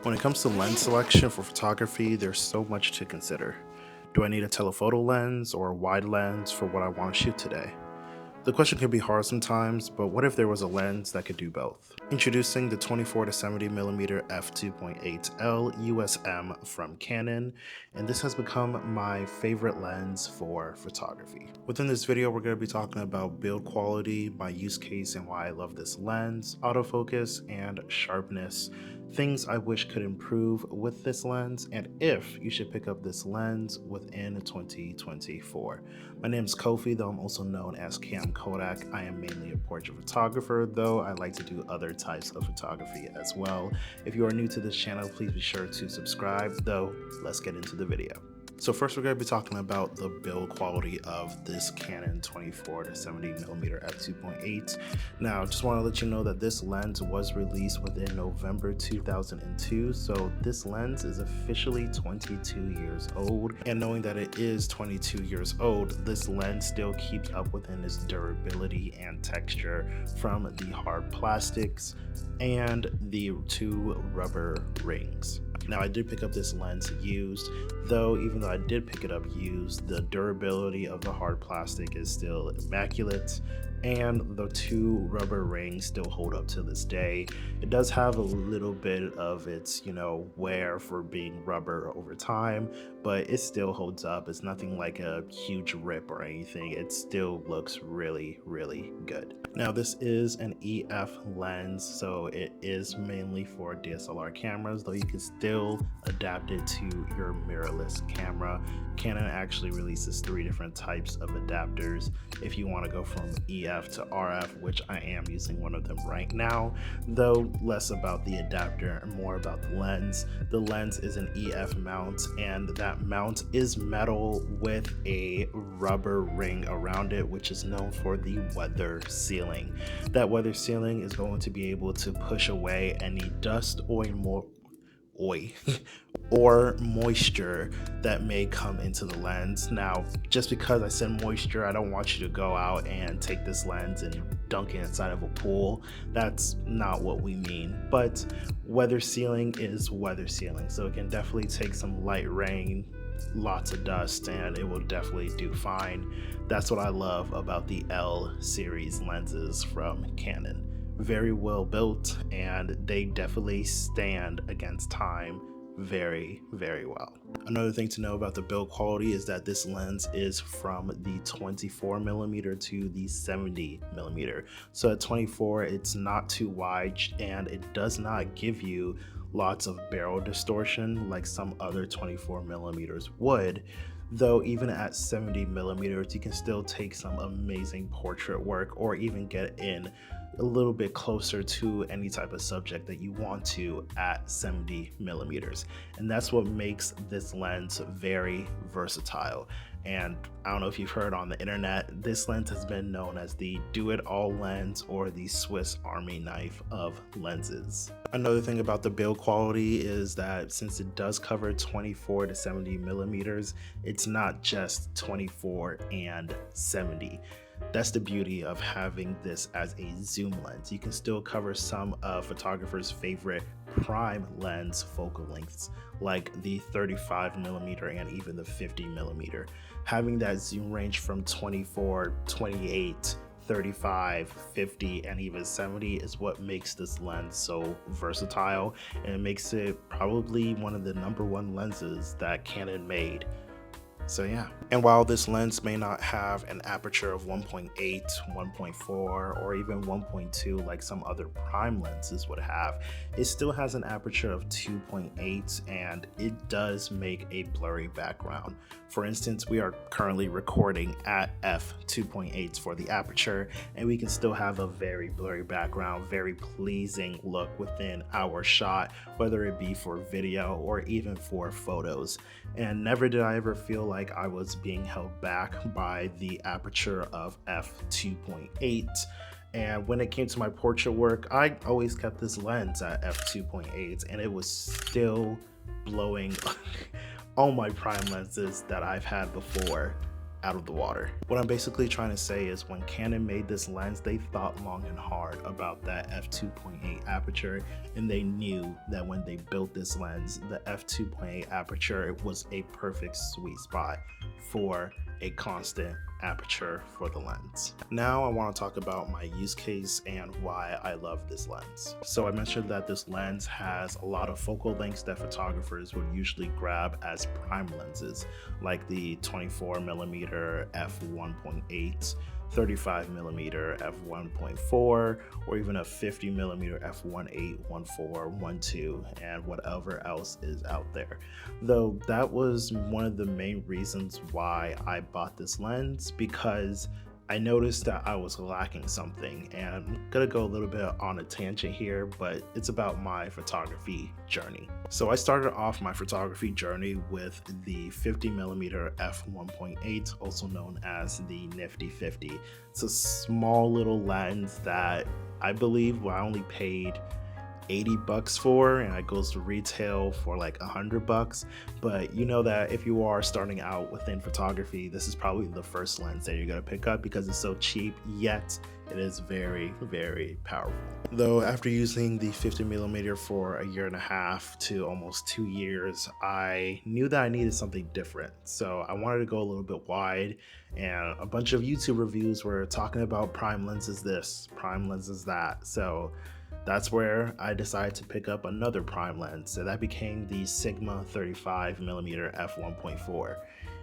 When it comes to lens selection for photography, there's so much to consider. Do I need a telephoto lens or a wide lens for what I want to shoot today? The question can be hard sometimes, but what if there was a lens that could do both? Introducing the 24-70mm f2.8 L USM from Canon, and this has become my favorite lens for photography. Within this video, we're going to be talking about build quality, my use case and why I love this lens, autofocus, and sharpness, things I wish could improve with this lens, and if you should pick up this lens within 2024. My name is Kofi, though I'm also known as Cam Kodak. I am mainly a portrait photographer, though I like to do other types of photography as well. If you are new to this channel, please be sure to subscribe, though let's get into the video. So first we're going to be talking about the build quality of this Canon 24-70mm f2.8. Now, just want to let you know that this lens was released within November 2002, so this lens is officially 22 years old. And knowing that it is 22 years old, this lens still keeps up within its durability and texture from the hard plastics and the two rubber rings. Now, I did pick up this lens used, though even though I did pick it up used, the durability of the hard plastic is still immaculate, and the two rubber rings still hold up to this day. It does have a little bit of its, wear for being rubber over time, but it still holds up. It's nothing like a huge rip or anything. It still looks really, really good. Now, this is an EF lens, so it is mainly for DSLR cameras, though you can still adapt it to your mirrorless camera. Canon actually releases 3 different types of adapters if you want to go from EF to RF, which I am using one of them right now, though less about the adapter and more about the lens. The lens is an EF mount, and that mount is metal with a rubber ring around it, which is known for the weather sealing. That weather sealing is going to be able to push away any dust or moisture that may come into the lens. Now, just because I said moisture, I don't want you to go out and take this lens and dunk it inside of a pool. That's not what we mean. But weather sealing is weather sealing, so it can definitely take some light rain, lots of dust, and it will definitely do fine. That's what I love about the L series lenses from Canon. Very well built, and they definitely stand against time very, very well. Another thing to know about the build quality is that this lens is from the 24mm to the 70mm. So at 24, it's not too wide, and it does not give you lots of barrel distortion like some other 24mm would. Though even at 70mm, you can still take some amazing portrait work, or even get in a little bit closer to any type of subject that you want to at 70mm. And that's what makes this lens very versatile. And I don't know if you've heard on the internet, this lens has been known as the do-it-all lens or the Swiss Army knife of lenses. Another thing about the build quality is that since it does cover 24 to 70mm, it's not just 24 and 70. That's the beauty of having this as a zoom lens. You can still cover some of photographers' favorite prime lens focal lengths, like the 35mm and even the 50mm. Having that zoom range from 24, 28, 35, 50, and even 70 is what makes this lens so versatile, and it makes it probably one of the #1 lenses that Canon made. So yeah, and while this lens may not have an aperture of 1.8, 1.4, or even 1.2 like some other prime lenses would have, it still has an aperture of 2.8, and it does make a blurry background. For instance, we are currently recording at f2.8 for the aperture, and we can still have a very blurry background, very pleasing look within our shot, whether it be for video or even for photos. And never did I ever feel like I was being held back by the aperture of f2.8. And when it came to my portrait work, I always kept this lens at f2.8, and it was still blowing all my prime lenses that I've had before out of the water. What I'm basically trying to say is when Canon made this lens, they thought long and hard about that f2.8 aperture, and they knew that when they built this lens, the f2.8 aperture was a perfect sweet spot for a constant aperture for the lens. Now I want to talk about my use case and why I love this lens. So I mentioned that this lens has a lot of focal lengths that photographers would usually grab as prime lenses, like the 24mm f1.8, 35mm f1.4, or even a 50mm f1.8, 1.4, 1.2, and whatever else is out there. Though that was one of the main reasons why I bought this lens, because I noticed that I was lacking something, and I'm gonna go a little bit on a tangent here, but it's about my photography journey. So I started off my photography journey with the 50mm f1.8, also known as the Nifty 50. It's a small little lens that I believe I only paid $80 for, and it goes to retail for like $100. But you know that if you are starting out within photography, this is probably the first lens that you're gonna pick up because it's so cheap, yet it is very, very powerful. Though after using the 50mm for a year and a half to almost 2 years, I knew that I needed something different. So I wanted to go a little bit wide, and a bunch of YouTube reviews were talking about prime lenses this, prime lenses that. So that's where I decided to pick up another prime lens, so that became the Sigma 35mm f1.4.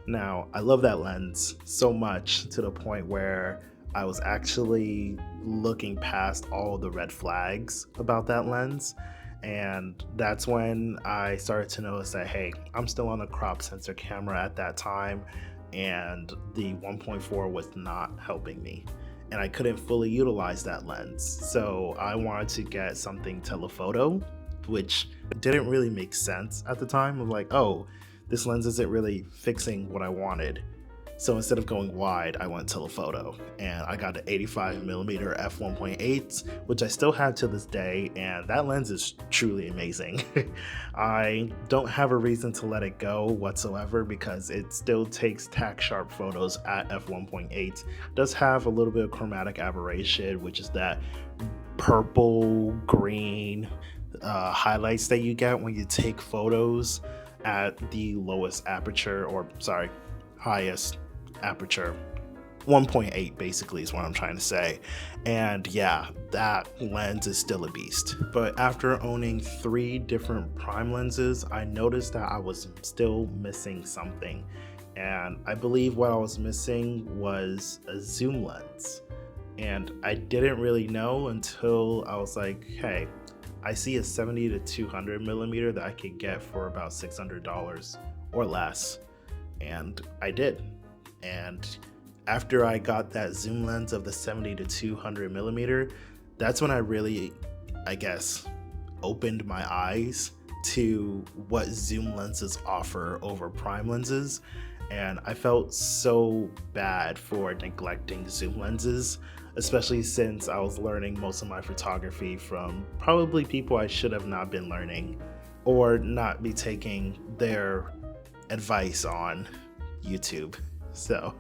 Now, I love that lens so much to the point where I was actually looking past all the red flags about that lens, and that's when I started to notice that, hey, I'm still on a crop sensor camera at that time, and the 1.4 was not helping me, and I couldn't fully utilize that lens. So I wanted to get something telephoto, which didn't really make sense at the time. I'm like, oh, this lens isn't really fixing what I wanted. So instead of going wide, I went telephoto, and I got the 85mm f1.8, which I still have to this day, and that lens is truly amazing. I don't have a reason to let it go whatsoever because it still takes tack sharp photos at f1.8. It does have a little bit of chromatic aberration, which is that purple, green highlights that you get when you take photos at the lowest aperture, or sorry, highest aperture. 1.8 basically is what I'm trying to say. And yeah, that lens is still a beast. But after owning 3 different prime lenses, I noticed that I was still missing something. And I believe what I was missing was a zoom lens. And I didn't really know until I was like, hey, I see a 70 to 200mm that I could get for about $600 or less. And I did. And after I got that zoom lens of the 70 to 200mm, that's when I really, I guess, opened my eyes to what zoom lenses offer over prime lenses. And I felt so bad for neglecting zoom lenses, especially since I was learning most of my photography from probably people I should have not been learning or not be taking their advice on YouTube. So,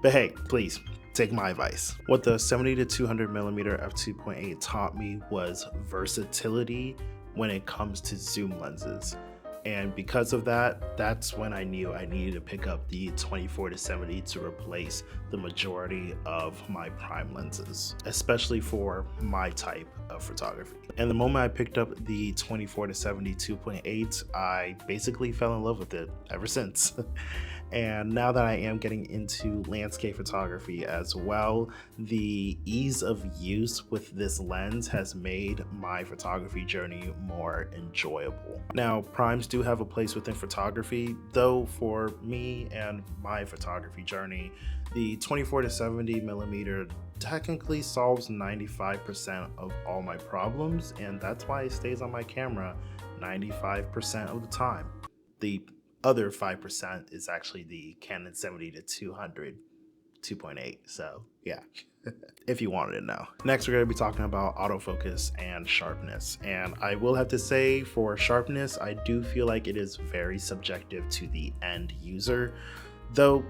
but hey, please take my advice. What the 70 to 200mm f2.8 taught me was versatility when it comes to zoom lenses. And because of that, that's when I knew I needed to pick up the 24-70 to replace the majority of my prime lenses, especially for my type of photography. And the moment I picked up the 24-70 2.8, I basically fell in love with it ever since. And now that I am getting into landscape photography as well, the ease of use with this lens has made my photography journey more enjoyable. Now, primes do have a place within photography, though for me and my photography journey, the 24-70mm technically solves 95% of all my problems, and that's why it stays on my camera 95% of the time. The other 5% is actually the Canon 70 to 200 2.8. So yeah, if you wanted to know. Next, we're going to be talking about autofocus and sharpness. And I will have to say, for sharpness, I do feel like it is very subjective to the end user, though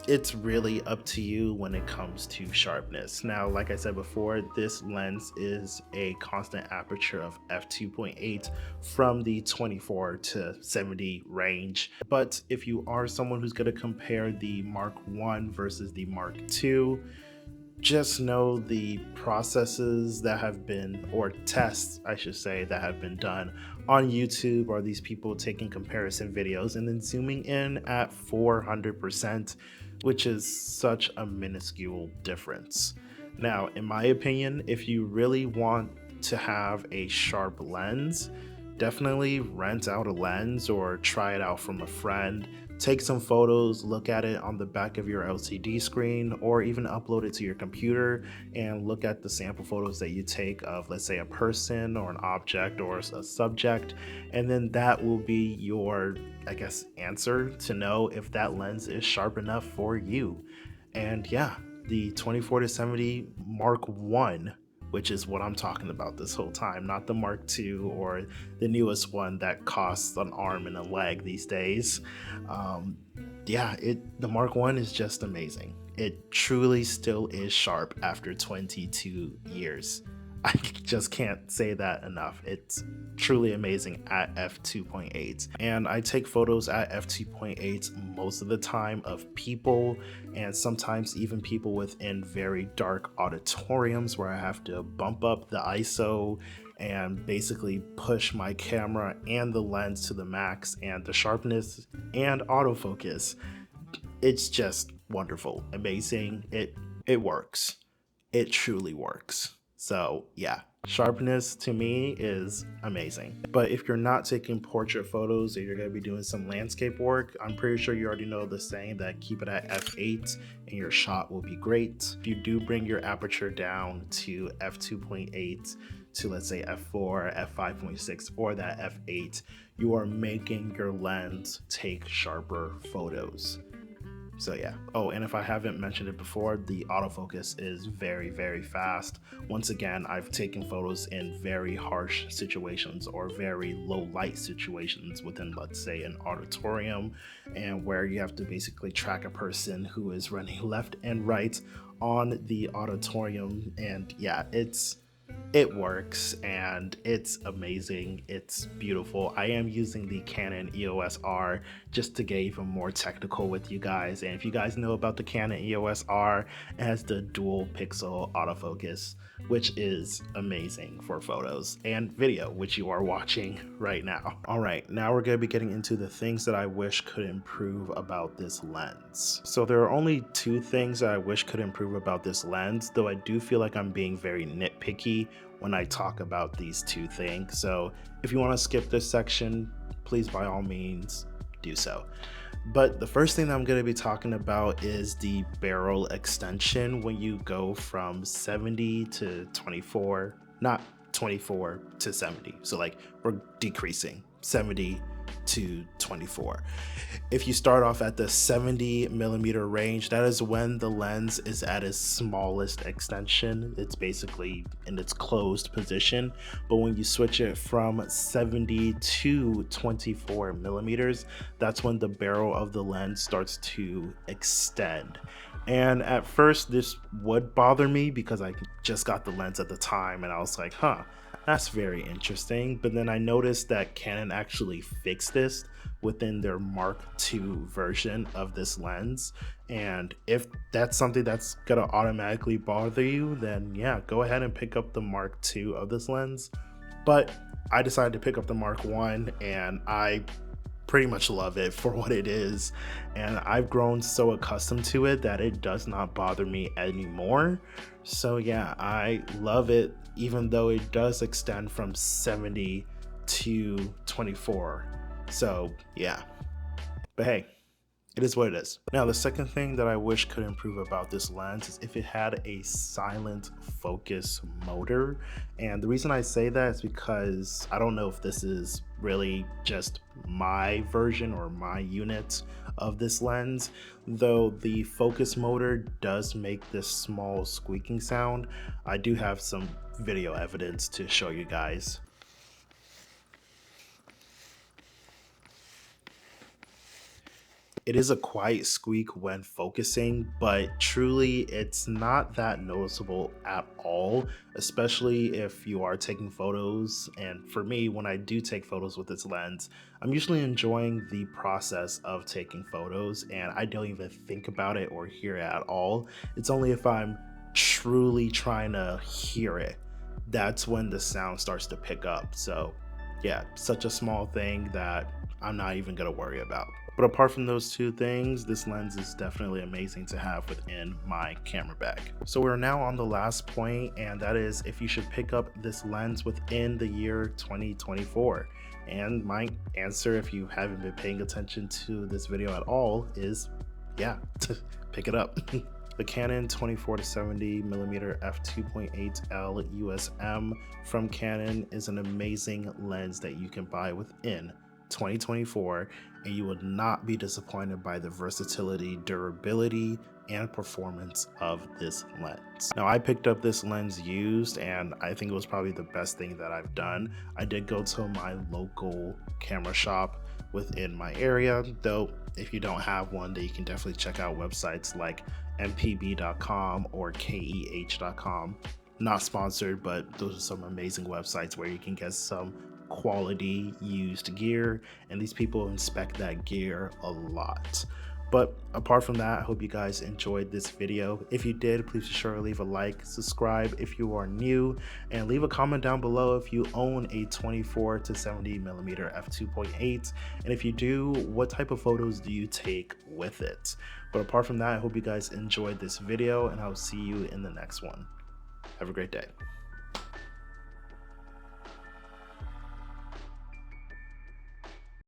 it's really up to you when it comes to sharpness. Now, like I said before, this lens is a constant aperture of f2.8 from the 24 to 70 range. But if you are someone who's going to compare the Mark 1 versus the Mark 2, just know the processes that have been, or tests I should say, that have been done on YouTube are these people taking comparison videos and then zooming in at 400%, which is such a minuscule difference. Now, in my opinion, if you really want to have a sharp lens, definitely rent out a lens or try it out from a friend. Take some photos, look at it on the back of your LCD screen, or even upload it to your computer and look at the sample photos that you take of, let's say, a person or an object or a subject. And then that will be your, I guess, answer to know if that lens is sharp enough for you. And yeah, the 24 to 70 Mark 1, which is what I'm talking about this whole time, not the Mark II or the newest one that costs an arm and a leg these days. Yeah, the Mark 1 is just amazing. It truly still is sharp after 22 years. I just can't say that enough. It's truly amazing at f2.8. And I take photos at f2.8 most of the time of people, and sometimes even people within very dark auditoriums where I have to bump up the ISO and basically push my camera and the lens to the max, and the sharpness and autofocus. It's just wonderful, amazing. It works. It truly works. So yeah, sharpness to me is amazing. But if you're not taking portrait photos or you're going to be doing some landscape work, I'm pretty sure you already know the saying that keep it at f8 and your shot will be great. If you do bring your aperture down to f2.8 to, let's say, f4, f5.6, or that f8, you are making your lens take sharper photos. So yeah. Oh, and if I haven't mentioned it before, the autofocus is very, very fast. Once again, I've taken photos in very harsh situations or very low light situations within, let's say, an auditorium, and where you have to basically track a person who is running left and right on the auditorium. And yeah, it works and it's amazing. It's beautiful. I am using the Canon EOS R just to get even more technical with you guys. And if you guys know about the Canon EOS R, it has the dual pixel autofocus, which is amazing for photos and video, which you are watching right now. All right, now we're going to be getting into the things that I wish could improve about this lens. So there are only two things that I wish could improve about this lens, though I do feel like I'm being very nitpicky when I talk about these two things. So if you want to skip this section, please by all means do so. But the first thing that I'm going to be talking about is the barrel extension when you go from 70 to 24, not 24 to 70. So like we're decreasing 70 to 24. If you start off at the 70mm range, that is when the lens is at its smallest extension. It's basically in its closed position. But when you switch it from 70 to 24mm, that's when the barrel of the lens starts to extend. And at first this would bother me because I just got the lens at the time and I was like, that's very interesting. But then I noticed that Canon actually fixed this within their Mark II version of this lens. And if that's something that's gonna automatically bother you, then yeah, go ahead and pick up the Mark II of this lens. But I decided to pick up the Mark I, and I pretty much love it for what it is, and I've grown so accustomed to it that it does not bother me anymore. So yeah, I love it, even though it does extend from 70 to 24. So yeah, but hey, it is what it is. Now, the second thing that I wish could improve about this lens is if it had a silent focus motor. And the reason I say that is because I don't know if this is really just my version or my unit of this lens, though the focus motor does make this small squeaking sound. I do have some video evidence to show you guys. It is a quiet squeak when focusing, but truly it's not that noticeable at all, especially if you are taking photos. And for me, when I do take photos with this lens, I'm usually enjoying the process of taking photos and I don't even think about it or hear it at all. It's only if I'm truly trying to hear it, that's when the sound starts to pick up. So yeah, such a small thing that I'm not even gonna worry about. But apart from those two things, this lens is definitely amazing to have within my camera bag. So we're now on the last point, and that is if you should pick up this lens within the year 2024. And my answer, if you haven't been paying attention to this video at all, is yeah, pick it up. The Canon 24-70mm f2.8 L USM from Canon is an amazing lens that you can buy within 2024, and you will not be disappointed by the versatility, durability, and performance of this lens. Now, I picked up this lens used, and I think it was probably the best thing that I've done. I did go to my local camera shop within my area, though if you don't have one, then you can definitely check out websites like mpb.com or keh.com. Not sponsored, but those are some amazing websites where you can get some quality used gear, and these people inspect that gear a lot. But apart from that, I hope you guys enjoyed this video. If you did, please be sure to leave a like, subscribe if you are new, and leave a comment down below if you own a 24-70mm f2.8, and if you do, what type of photos do you take with it? But apart from that, I hope you guys enjoyed this video, and I'll see you in the next one. Have a great day.